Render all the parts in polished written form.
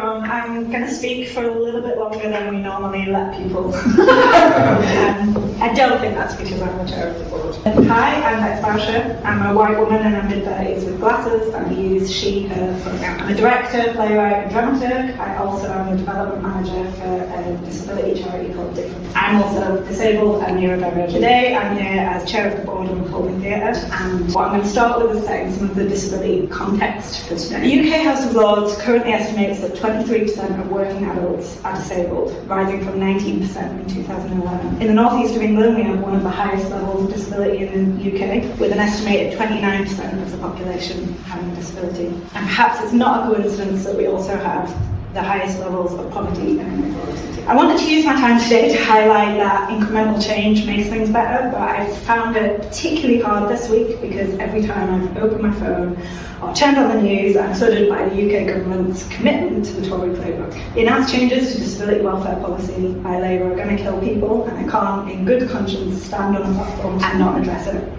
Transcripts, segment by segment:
everyone. I'm going to speak for a little bit longer than we normally let people. I don't think that's because I'm the chair of the board. Hi, I'm Bex Bowsher. I'm a white woman and I'm mid-30s with glasses, and I use she, her pronoun. I'm a director, playwright and dramaturg. I also am the development manager for a disability charity called Difference. I'm also disabled and neurodivergent. Today I'm here as chair of the board of Performing Theatre, and what I'm going to start with is setting some of the disability context for today. The UK House of Lords currently estimates that 23% of working adults are disabled, rising from 19% in 2011. In the northeast of England, we have one of the highest levels of disability in the UK, with an estimated 29% of the population having a disability. And perhaps it's not a coincidence that we also have the highest levels of poverty and inequality. I wanted to use my time today to highlight that incremental change makes things better, but I found it particularly hard this week because every time I've opened my phone or turned on the news, I'm flooded by the UK government's commitment to the Tory playbook. The announced changes to disability welfare policy by Labour are going to kill people, and I can't, in good conscience, stand on a platform and not address it.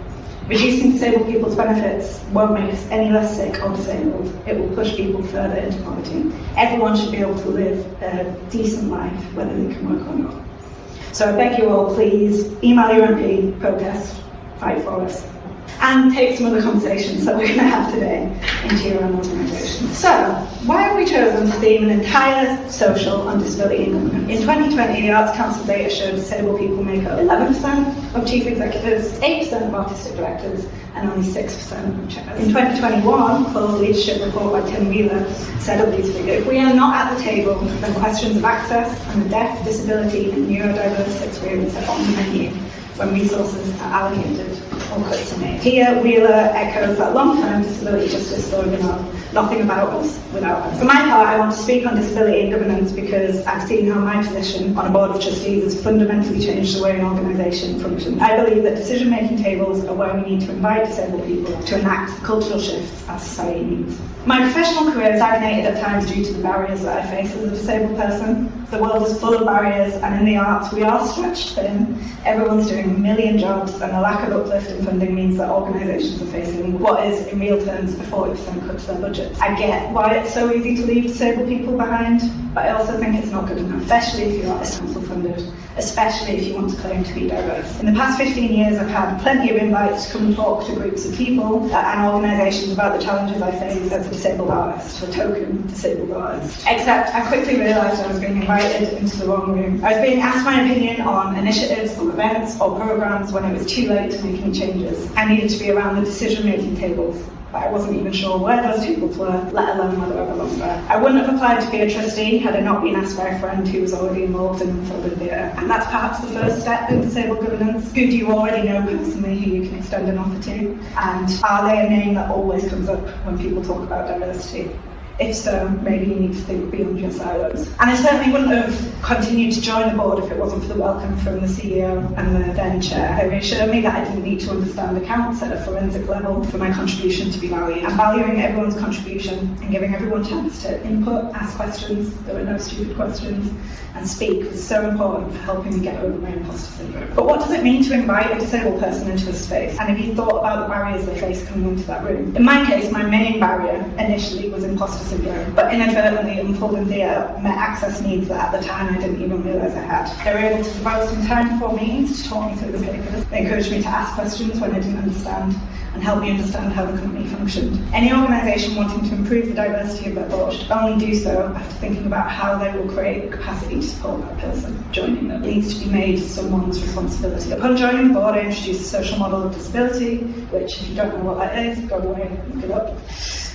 Reducing disabled people's benefits won't make us any less sick or disabled. It will push people further into poverty. Everyone should be able to live a decent life, whether they can work or not. So I beg you all, please email your MP, protest, fight for us, and take some of the conversations that we're going to have today into your own organisation. So, why have we chosen to theme an entire social on disability in government? In 2020, the Arts Council data showed disabled people make up 11% of chief executives, 8% of artistic directors, and only 6% of chairs. In 2021, Close Leadership Report by Tim Wheeler said of these figures, if we are not at the table, then questions of access and the deaf, disability, and neurodiverse experience are on the menu when resources are allocated or cuts are made. Here, Wheeler echoes that long-term disability justice slogan of nothing about us without us. For my part, I want to speak on disability and governance because I've seen how my position on a board of trustees has fundamentally changed the way an organisation functions. I believe that decision-making tables are where we need to invite disabled people to enact the cultural shifts our society needs. My professional career stagnated at times due to the barriers that I face as a disabled person. The world is full of barriers, and in the arts we are stretched thin. Everyone's doing a million jobs, and the lack of uplift in funding means that organisations are facing what is, in real terms, a 40% cut to their budgets. I get why it's so easy to leave disabled people behind, but I also think it's not good enough, especially if you're council funded, especially if you want to claim to be diverse. In the past 15 years, I've had plenty of invites to come and talk to groups of people and organisations about the challenges I face as a disabled artist, a token disabled artist. Except I quickly realised I was being invited into the wrong room. I was being asked my opinion on initiatives, or events, or programmes when it was too late to make any changes. I needed to be around the decision-making tables, but I wasn't even sure where those tables were, let alone whether I belonged there. I wouldn't have applied to be a trustee had I not been asked by a friend who was already involved in Performing Theatre. And that's perhaps the first step in disabled governance. Who do you already know personally who you can extend an offer to? And are they a name that always comes up when people talk about diversity? If so, maybe you need to think beyond your silos. And I certainly wouldn't have continued to join the board if it wasn't for the welcome from the CEO and the then chair. They reassured me that I didn't need to understand accounts at a forensic level for my contribution to be valued. And valuing everyone's contribution and giving everyone a chance to input, ask questions, there were no stupid questions, and speak was so important for helping me get over my imposter syndrome. But what does it mean to invite a disabled person into a space? And have you thought about the barriers they face coming into that room? In my case, my main barrier initially was imposter syndrome, but inadvertently Unfolding Theatre met access needs that at the time I didn't even realise I had. They were able to devote some time before meetings to talk me through the papers. They encouraged me to ask questions when I didn't understand and help me understand how the company functioned. Any organisation wanting to improve the diversity of their board should only do so after thinking about how they will create the capacity to support that person joining them. It needs to be made someone's responsibility. Upon joining the board, I introduced a social model of disability, which, if you don't know what that is, go away and look it up.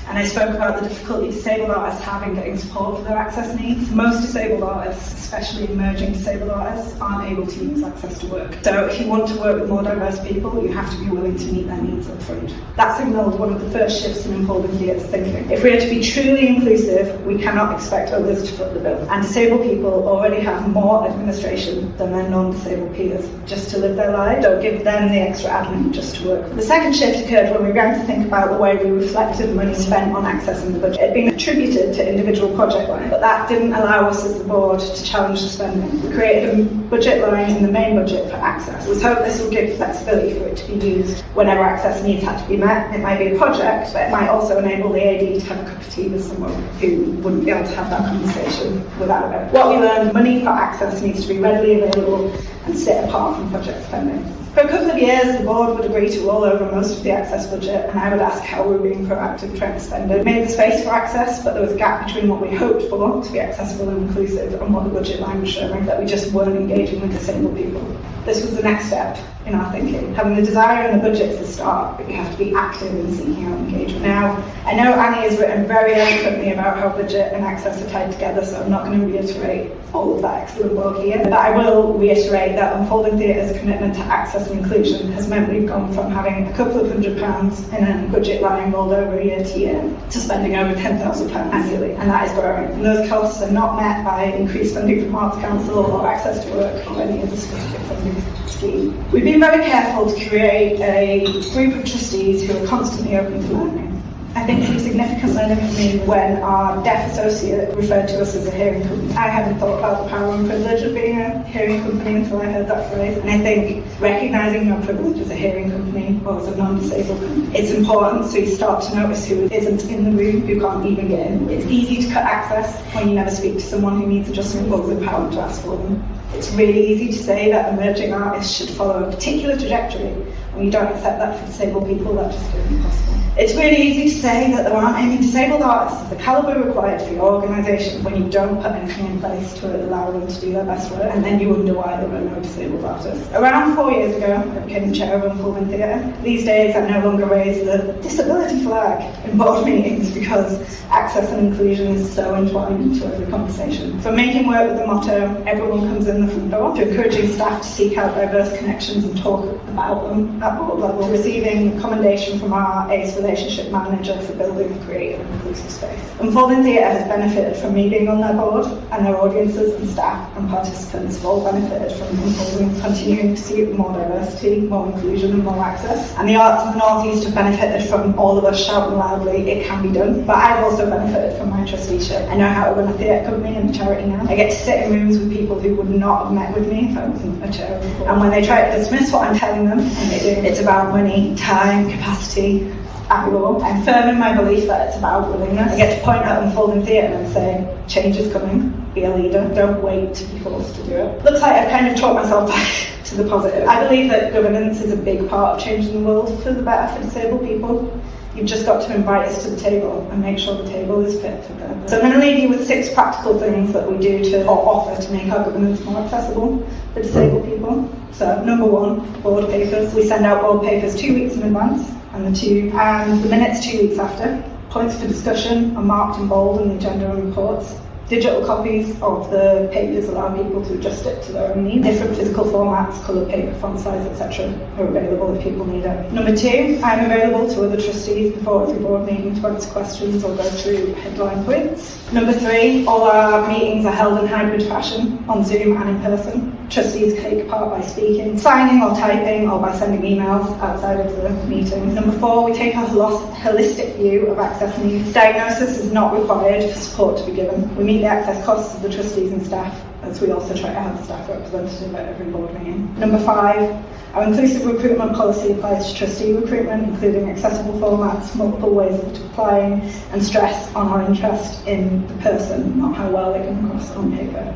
And I spoke about the difficulty disabled artists have in getting support for their access needs. Most disabled artists, especially emerging disabled artists, aren't able to use access to work. So if you want to work with more diverse people, you have to be willing to meet their needs up front. That signalled one of the first shifts in Unfolding Theatre's thinking. If we are to be truly inclusive, we cannot expect others to foot the bill. And disabled people already have more administration than their non-disabled peers just to live their lives. Don't give them the extra admin just to work. The second shift occurred when we began to think about the way we reflected money spent spent on accessing the budget. It had been attributed to individual project lines, but that didn't allow us as the board to challenge the spending. We created a budget line in the main budget for access. It was hoped this would give flexibility for it to be used whenever access needs had to be met. It might be a project, but it might also enable the AD to have a cup of tea with someone who wouldn't be able to have that conversation without it. What we learned, money for access needs to be readily available and sit apart from project spending. For a couple of years, the board would agree to roll over most of the access budget, and I would ask how we were being proactive trying to spend it. We made the space for access, but there was a gap between what we hoped for to be accessible and inclusive and what the budget line was showing, that we just weren't engaging with disabled people. This was the next step in our thinking. Having the desire and the budget is the start, but you have to be active in seeking out engagement. Now, I know Annie has written very eloquently about how budget and access are tied together, so I'm not going to reiterate all of that excellent work here, but I will reiterate that Unfolding Theatre's commitment to access and inclusion has meant we've gone from having a couple of £100 in a budget line rolled over year to year to spending over £10,000 annually, and that is growing. And those costs are not met by increased funding from Arts Council or access to work or any other specific funding scheme. We've been very careful to create a group of trustees who are constantly open to learning. I think some significant learning for me when our deaf associate referred to us as a hearing company. I hadn't thought about the power and privilege of being a hearing company until I heard that phrase. And I think recognising your privilege as a hearing company or as a non-disabled company, it's important, so you start to notice who isn't in the room, who can't even get in. It's easy to cut access when you never speak to someone who needs adjustment or is empowered to ask for them. It's really easy to say that emerging artists should follow a particular trajectory when you don't accept that for disabled people. That just isn't possible. It's really easy to say that there aren't any disabled artists of the calibre required for your organisation when you don't put anything in place to allow them to do their best work, and then you wonder why there are no disabled artists. Around 4 years ago, I became the chair of Unfolding Theatre. These days, I no longer raise the disability flag in board meetings because access and inclusion is so entwined into every conversation. From making work with the motto, everyone comes in the front door, to encouraging staff to seek out diverse connections and talk about them at board level, receiving commendation from our ACE relationship manager for building a creative and inclusive space. Unfolding Theatre has benefited from me being on their board, and their audiences and staff and participants have all benefited from Unfolding's continuing pursuit of more diversity, more inclusion and more access. And the arts of the North East have benefited from all of us shouting loudly, it can be done. But I've also benefited from my trusteeship. I know how to run a theatre company and a charity now. I get to sit in rooms with people who would not have met with me if I wasn't a chair before. And when they try to dismiss what I'm telling them, and they do, it's about money, time, capacity, I'm firm in my belief that it's about willingness. I get to point at Unfolding Theatre and say, change is coming, be a leader, don't wait to be forced to do it. Looks like I've kind of taught myself back to the positive. I believe that governance is a big part of changing the world for the better for disabled people. You've just got to invite us to the table and make sure the table is fit for them. So I'm going to leave you with 6 practical things that we do to or offer to make our governance more accessible for disabled people. So number 1, board papers. We send out board papers 2 weeks in advance, and the minutes 2 weeks after. Points for discussion are marked in bold in the agenda and reports. Digital copies of the papers allow people to adjust it to their own needs. Different physical formats, coloured paper, font size, etc. are available if people need it. Number 2, I'm available to other trustees before every board meeting to answer questions or go through headline points. Number 3, all our meetings are held in hybrid fashion, on Zoom and in person. Trustees take part by speaking, signing or typing, or by sending emails outside of the meetings. Number 4, we take a holistic view of access needs. Diagnosis is not required for support to be given. We meet the access costs of the trustees and staff, as we also try to have the staff representative at every board meeting. Number 5, our inclusive recruitment policy applies to trustee recruitment, including accessible formats, multiple ways of applying, and stress on our interest in the person, not how well they come across on paper.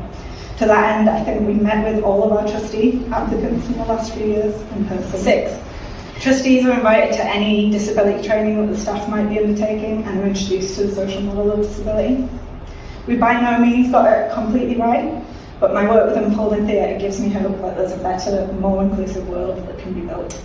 To that end, I think we've met with all of our trustee applicants in the last few years in person. 6, trustees are invited to any disability training that the staff might be undertaking and are introduced to the social model of disability. We by no means got it completely right, but my work with Unfolding Theatre gives me hope that there's a better, more inclusive world that can be built.